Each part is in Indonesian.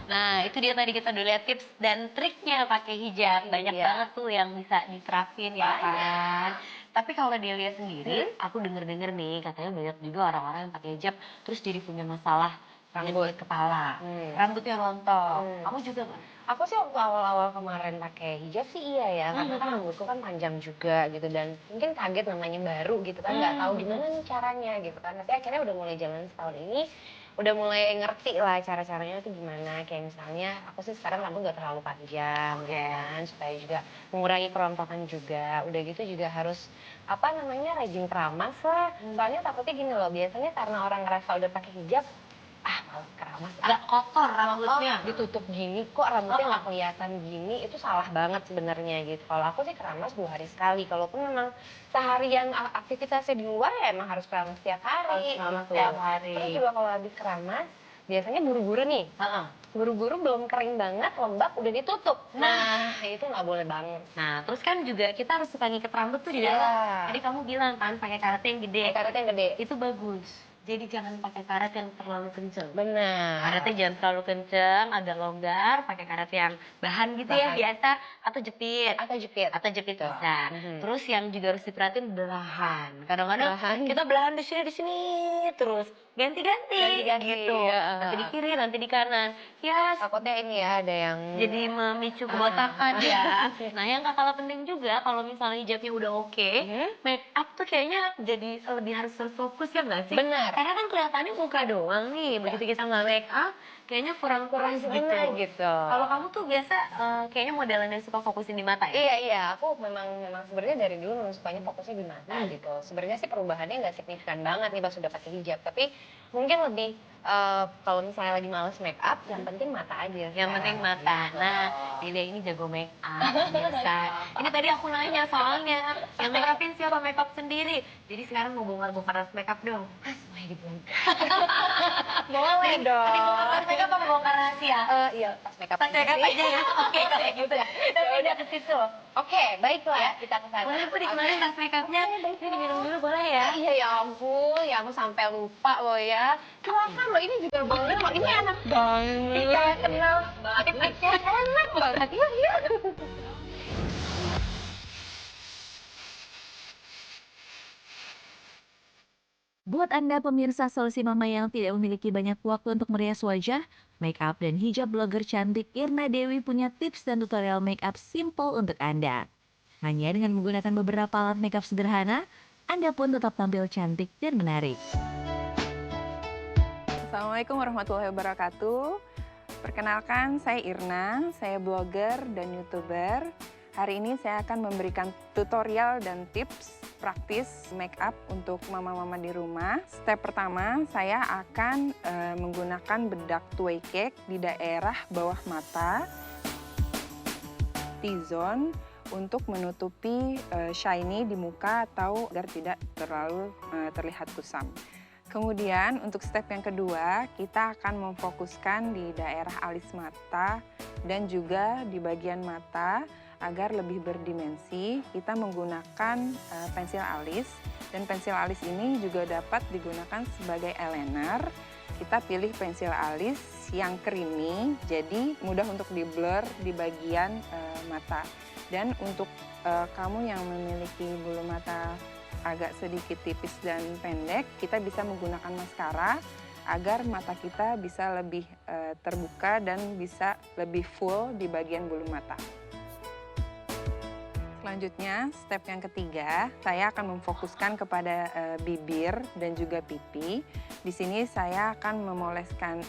Nah, itu dia tadi kita udah lihat tips dan triknya pakai hijab. Banyak banget tuh yang bisa diterapin ya kan. Tapi kalau dilihat sendiri, aku denger-denger nih katanya banyak juga orang-orang yang pakai hijab terus jadi punya masalah rambut kepala, rambutnya rontok. Kamu juga nggak? Aku sih waktu awal-awal kemarin pakai hijab sih iya ya, karena kan rambutku kan panjang juga gitu dan mungkin kaget namanya baru gitu kan, nggak tahu gimana nih caranya gitu kan. Tapi akhirnya udah mulai jalan setahun ini, udah mulai ngerti lah cara-caranya itu gimana. Kayak misalnya aku sih sekarang rambut nggak terlalu panjang gitu kan, supaya juga mengurangi kerontokan juga. Udah gitu juga harus apa namanya rajin keramas lah. Soalnya takutnya gini loh, biasanya karena orang ngerasa udah pakai hijab, males keramas, Nggak kotor rambutnya. ditutup gini kok rambutnya nggak kelihatan gini, itu salah banget sebenarnya gitu. Kalau aku sih keramas 2 hari sekali, kalaupun memang seharian aktivitasnya di luar ya emang harus keramas tiap hari. Tiap hari. Terus juga kalau habis keramas, biasanya buru-buru nih. Buru-buru belum kering banget, lembab udah ditutup. Nah, itu nggak boleh banget. Nah, terus kan juga kita harus suka ngikat rambut tuh di dalam. Tadi kamu bilang kan pakai karet yang gede. Karetnya yang gede. Itu bagus. Jadi jangan pakai karet yang terlalu kenceng. Benar. Karetnya jangan terlalu kenceng, agak longgar, pakai karet yang bahan gitu ya biasa atau jepit. Atau jepit bisa. Terus yang juga harus diperhatiin belahan. Kadang-kadang kita belahan di sini terus ganti-ganti gitu. Nanti di kiri, nanti di kanan. Ya, Takutnya ini ya ada yang jadi memicu kebotakan ya. Nah, yang gak kalah penting juga kalau misalnya hijabnya udah oke, make up tuh kayaknya jadi lebih harus terfokus ya nggak sih? Benar. Karena kan kelihatannya muka doang nih, begitu kita nggak make up, kayaknya kurang gitu. Kalau kamu tuh biasa kayaknya modelan yang suka fokusin di mata ya? Iya, aku memang sebenarnya dari dulu memang sukanya fokusnya di mata gitu. Sebenarnya sih perubahannya nggak signifikan banget nih pas sudah pakai hijab, tapi mungkin lebih kalau misalnya lagi males make up, yang penting mata aja. Yang penting mata. Nah, ini jago make up bisa. Ini tadi aku nanya soalnya yang make upin siapa, make up sendiri. Jadi sekarang mau bongkar make up dong. Semuanya dibongkar. Boleh dong. Ini bongkar make up apa bongkar rahasia? Iya, pas make up. Pas make up aja ya. Oke, kayak gitu ya. Kita pindah ke situ. Oke, baiklah kita ke sana. Boleh Bu dikemarin tas make upnya. Ini diminum dulu boleh ya? Iya ya ampun sampai lupa loh ya. Silakan loh, ini juga boleh loh. Ini enak banget. Kita kenal tipsnya enak banget. Iya. Buat Anda pemirsa solusi mama yang tidak memiliki banyak waktu untuk merias wajah, make up dan hijab blogger cantik Irna Dewi punya tips dan tutorial make up simple untuk Anda. Hanya dengan menggunakan beberapa alat make up sederhana, Anda pun tetap tampil cantik dan menarik. Assalamualaikum warahmatullahi wabarakatuh. Perkenalkan, saya Irna, saya blogger dan YouTuber. Hari ini saya akan memberikan tutorial dan tips praktis make up untuk mama-mama di rumah. Step pertama, saya akan menggunakan bedak tway cake di daerah bawah mata, T-zone, untuk menutupi shiny di muka atau agar tidak terlalu terlihat kusam. Kemudian untuk step yang kedua, kita akan memfokuskan di daerah alis mata dan juga di bagian mata agar lebih berdimensi. Kita menggunakan pensil alis, dan pensil alis ini juga dapat digunakan sebagai eyeliner. Kita pilih pensil alis yang creamy, jadi mudah untuk di-blur di bagian mata. Dan untuk kamu yang memiliki bulu mata agak sedikit tipis dan pendek, kita bisa menggunakan maskara agar mata kita bisa lebih terbuka dan bisa lebih full di bagian bulu mata. Selanjutnya, step yang ketiga, saya akan memfokuskan kepada bibir dan juga pipi. Di sini saya akan memoleskan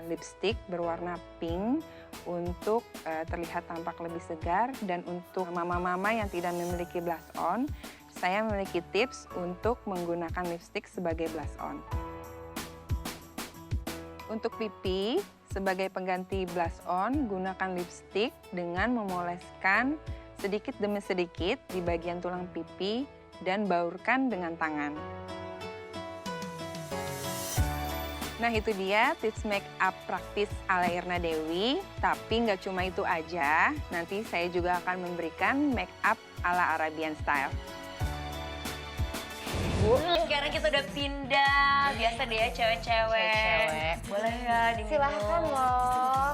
lipstick berwarna pink untuk terlihat tampak lebih segar, dan untuk mama-mama yang tidak memiliki blush on, saya memiliki tips untuk menggunakan lipstick sebagai blush on. Untuk pipi, sebagai pengganti blush on, gunakan lipstick dengan memoleskan sedikit demi sedikit di bagian tulang pipi dan baurkan dengan tangan. Nah, itu dia tips make up praktis ala Irna Dewi. Tapi nggak cuma itu aja, nanti saya juga akan memberikan make up ala Arabian style. Sekarang kita udah pindah, biasa deh ya cewek-cewek. Boleh ya diminum? Silahkan loh.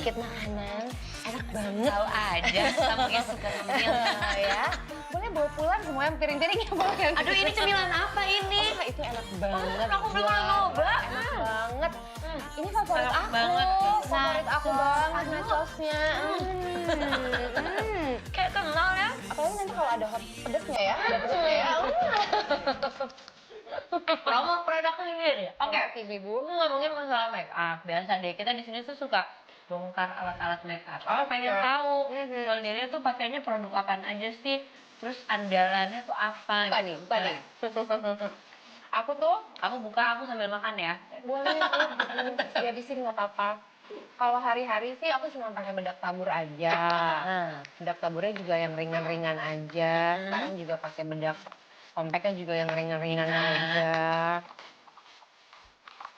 sedikit makanan, enak banget. Tahu aja sampai suka ngemil. Ya, boleh bawa pulang semua yang piring-piringnya boleh. Aduh, ini cemilan apa ini? Oh, itu enak banget. Aku belum pernah nyoba. Enak banget. Ini favorit Enak aku. banget. Favorit aku banget nachosnya. Kayak kenal ya. Apalagi nanti kalau ada hot pedesnya ya. Ada pedesnya ya. Promo produk sendiri. Oke. Ibu. Ngomongin masalah make up. Biasa deh, kita di sini tuh suka bongkar alat-alat make up. Oh, pengen tahu. Soal diri tuh pakainya produk apaan aja sih? Terus andalannya tuh apa? Buka nih, buka nih. Aku tuh, Aku buka, aku sambil makan ya. boleh ya di sini nggak apa-apa. Kalau hari-hari sih aku cuma pakai bedak tabur aja. Bedak taburnya juga yang ringan-ringan aja. Sekarang juga pakai bedak kompaknya juga yang ringan-ringan aja.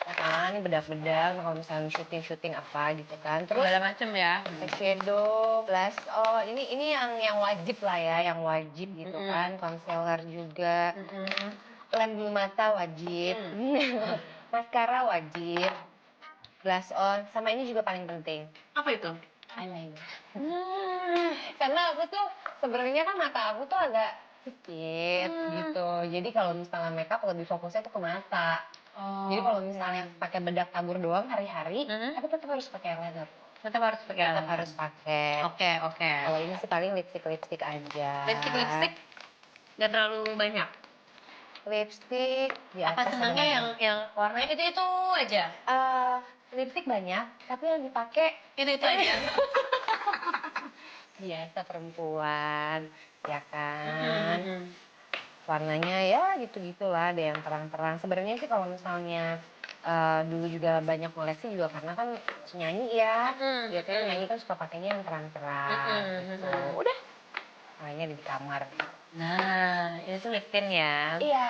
Nah, ini bedak-bedak kalau misalnya syuting-syuting apa gitu kan. Terus Segala macem ya. eyeshadow, blush on, ini yang wajib lah ya, yang wajib gitu kan. Concealer juga, lem bulu mata wajib, maskara wajib, blush on, sama ini juga paling penting, Apa itu? eyeliner. Karena aku tuh sebenarnya kan mata aku tuh agak sedikit gitu. Jadi kalau misalnya makeup lebih fokusnya tuh ke mata. Jadi kalau misalnya pakai bedak tabur doang hari-hari, aku tetap harus pakai eyeliner. Tetap harus pakai. Tetap harus pakai. Oke, oke. Kalau ini sih paling lipstick aja. Lipstick nggak terlalu banyak. Lipstick di Apa atas senangnya ada. yang warnanya itu aja? Lipstick banyak, tapi yang dipakai Itu aja. biasa perempuan, ya kan. Warnanya ya gitu-gitulah, ada yang terang-terang. Sebenarnya sih kalau misalnya dulu juga banyak koleksi juga karena kan nyanyi ya. Biasanya nyanyi kan suka pakainya yang terang-terang. Gitu. Udah, makanya di kamar. Nah, ini tuh lip tint ya. Iya,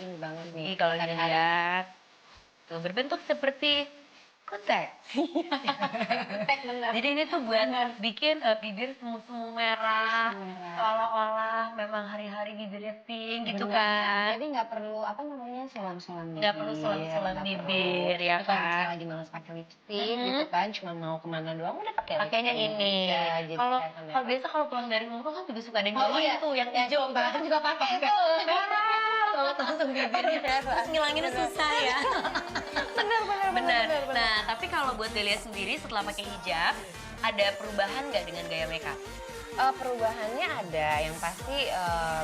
ini banget nih. Jadi kalau Hari-hari. dilihat tuh berbentuk seperti kutek. Tek bener. Jadi ini tuh buat bikin bibir semu-semu merah, seolah-olah memang hari-hari bibirnya pink gitu kan. Jadi nggak perlu apa namanya selam-selam bibir. Nggak perlu selam-selam nggak bibir, perlu. ya Tapi kalau kan? misalnya lagi malas pakai lipstick gitu kan, cuma mau kemana doang udah pakai Pakainya lipstick. ini. Ya, jadi Kalau kelihatan merah. kalau biasa kalau pulang dari rumah kan juga suka ada yang Oh, nyolong iya. tuh yang hijau kan. Aku juga pakai tuh. Langsung bibirnya terus ngilanginnya susah ya. Benar. Nah, tapi kalau buat Delia sendiri setelah pakai hijab, ada perubahan nggak dengan gaya makeup? Perubahannya ada, yang pasti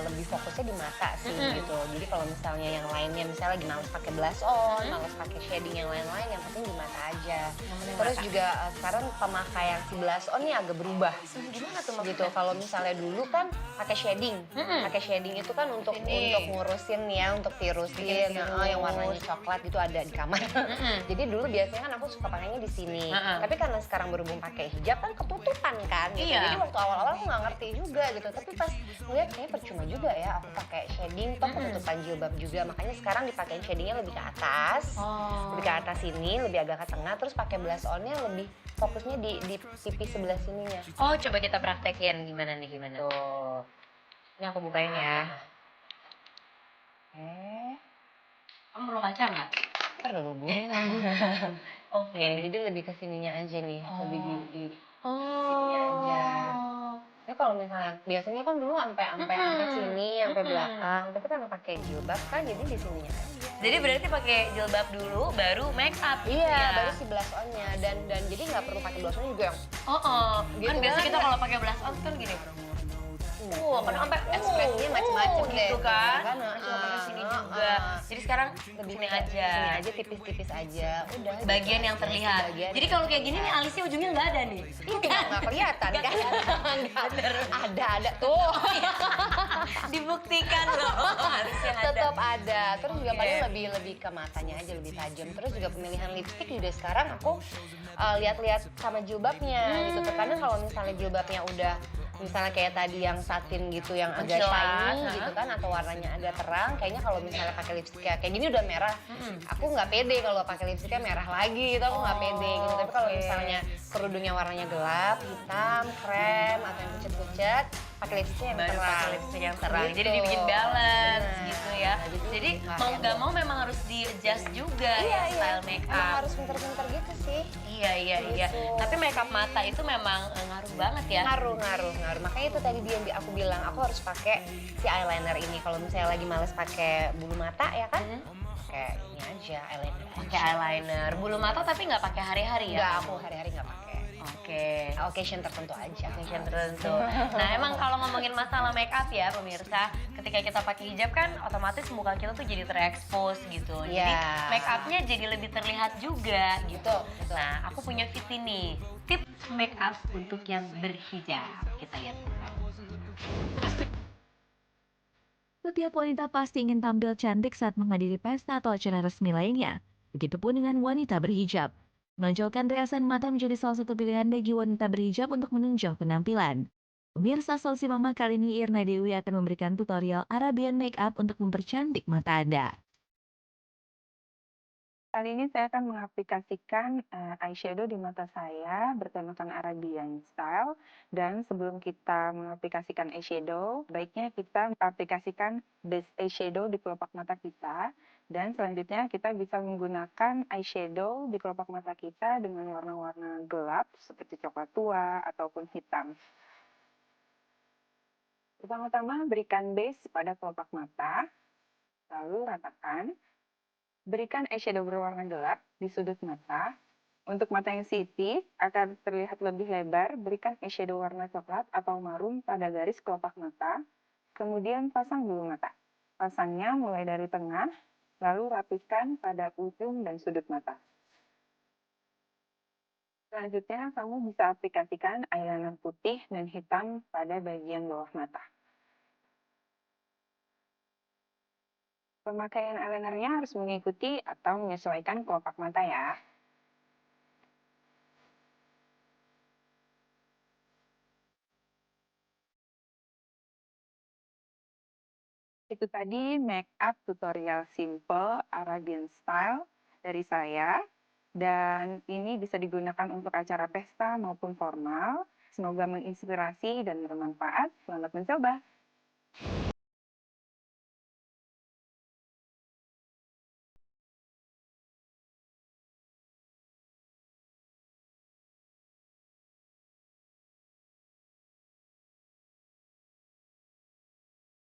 lebih fokusnya di mata sih gitu. Jadi kalau misalnya yang lainnya misalnya lagi males pakai blush on, males pakai shading yang lain-lain, yang penting di mata aja. Terus juga sekarang pemakaian si blush on ini agak berubah. Gimana tuh Gitu. Kalau misalnya dulu kan pakai shading, pakai shading itu kan untuk ngurusin ya, untuk tirusin, yang warnanya coklat itu ada di kamar. Jadi dulu biasanya kan aku suka pakainya di sini. Tapi karena sekarang berhubung pakai hijab kan ketutupan kan. Gitu. Iya. Jadi waktu awal-awal aku nggak ngerti juga gitu. Tapi pas ngeliat kayaknya percuma juga ya aku pakai shading, toh ketutupan jilbab juga. Makanya sekarang dipakein shadingnya lebih ke atas, lebih ke atas sini, lebih agak ke tengah. Terus pakai blush onnya lebih fokusnya di pipi sebelah sininya. Oh, coba kita praktekin gimana nih gimana? Tuh. Ini aku bukain ya. Kamu perlu kaca nggak? Perlu Bu. Oke. Jadi lebih ke sininya aja nih, lebih di Oh. aja. Ya kalau misalnya biasanya kan dulu sampai sini, sampai belakang. Tapi karena pakai jilbab kan jadi di sininya aja. Jadi berarti pakai jilbab dulu, baru make up. Iya, baru si blush on-nya dan jadi nggak perlu pakai blush on juga yang Kan Gitu biasa kan. kita kalau pakai blush on kan gini. Karena sampai ekspresinya macem-macem deh. gitu kan. Kan, Terus cuma pakai sini juga. Jadi sekarang lebih sini ke aja. Sini aja tipis-tipis aja. Udah. Bagian yang terlihat. Bagian Jadi kalau kayak gini nih alisnya ujungnya nggak ada nih. nggak kelihatan kan? Ada tuh. Dibuktikan loh. Alisnya ada. Tetap ada. Terus juga paling lebih ke matanya aja lebih tajam. Terus juga pemilihan lipstick juga sekarang aku lihat-lihat sama jilbabnya gitu. Karena kalau misalnya jilbabnya udah misalnya kayak tadi yang satin gitu yang agak Kilat, shiny gitu kan atau warnanya agak terang, kayaknya kalau misalnya pakai lipstick kayak gini udah merah, aku nggak pede kalau pakai lipsticknya merah lagi gitu, aku nggak pede gitu. Tapi kalau misalnya kerudungnya warnanya gelap, hitam, krem atau yang pucat-pucat, pakai lipsticknya yang Baru terang. pakai lipstick yang terang. Jadi Gitu. dibikin balance Benar. gitu ya. Jadi mau nggak mau memang harus di adjust juga ya style make Emang up. harus pinter-pinter gitu sih. Iya iya. Tapi makeup mata itu memang ngaruh banget ya. Ngaruh. Makanya itu tadi dia aku bilang aku harus pakai si eyeliner ini. Kalau misalnya lagi males pakai bulu mata ya kan, pakai ini aja eyeliner. Pakai eyeliner, bulu mata tapi nggak pakai hari-hari ya? Enggak, aku hari-hari nggak pakai. Oke. Occasion tertentu aja. Occasion tertentu. Nah, emang kalau ngomongin masalah make up ya pemirsa, ketika kita pakai hijab kan otomatis muka kita tuh jadi terekspos gitu. Jadi Iya. make upnya jadi lebih terlihat juga gitu. Betul. Nah, aku punya tips ini, tips make up untuk yang berhijab. Kita lihat. Setiap wanita pasti ingin tampil cantik saat menghadiri pesta atau acara resmi lainnya. Begitupun dengan wanita berhijab. Menonjolkan riasan mata menjadi salah satu pilihan bagi wanita berhijab untuk menunjang penampilan. Pemirsa Solusi Mama kali ini Irna Dewi akan memberikan tutorial Arabian Makeup untuk mempercantik mata Anda. Kali ini saya akan mengaplikasikan eyeshadow di mata saya bertemakan Arabian style. Dan sebelum kita mengaplikasikan eyeshadow, baiknya kita mengaplikasikan base eyeshadow di kelopak mata kita. Dan selanjutnya kita bisa menggunakan eyeshadow di kelopak mata kita dengan warna-warna gelap seperti coklat tua ataupun hitam. Pertama-tama berikan base pada kelopak mata, lalu ratakan. Berikan eyeshadow berwarna gelap di sudut mata. Untuk mata yang sipit akan terlihat lebih lebar, berikan eyeshadow warna coklat atau marun pada garis kelopak mata. Kemudian pasang bulu mata. Pasangnya mulai dari tengah, lalu rapikan pada ujung dan sudut mata. Selanjutnya, kamu bisa aplikasikan eyeliner putih dan hitam pada bagian bawah mata. Pemakaian eyelinernya harus mengikuti atau menyesuaikan kelopak mata ya. Itu tadi make up tutorial simple Arabian style dari saya. Dan ini bisa digunakan untuk acara pesta maupun formal. Semoga menginspirasi dan bermanfaat. Selamat mencoba!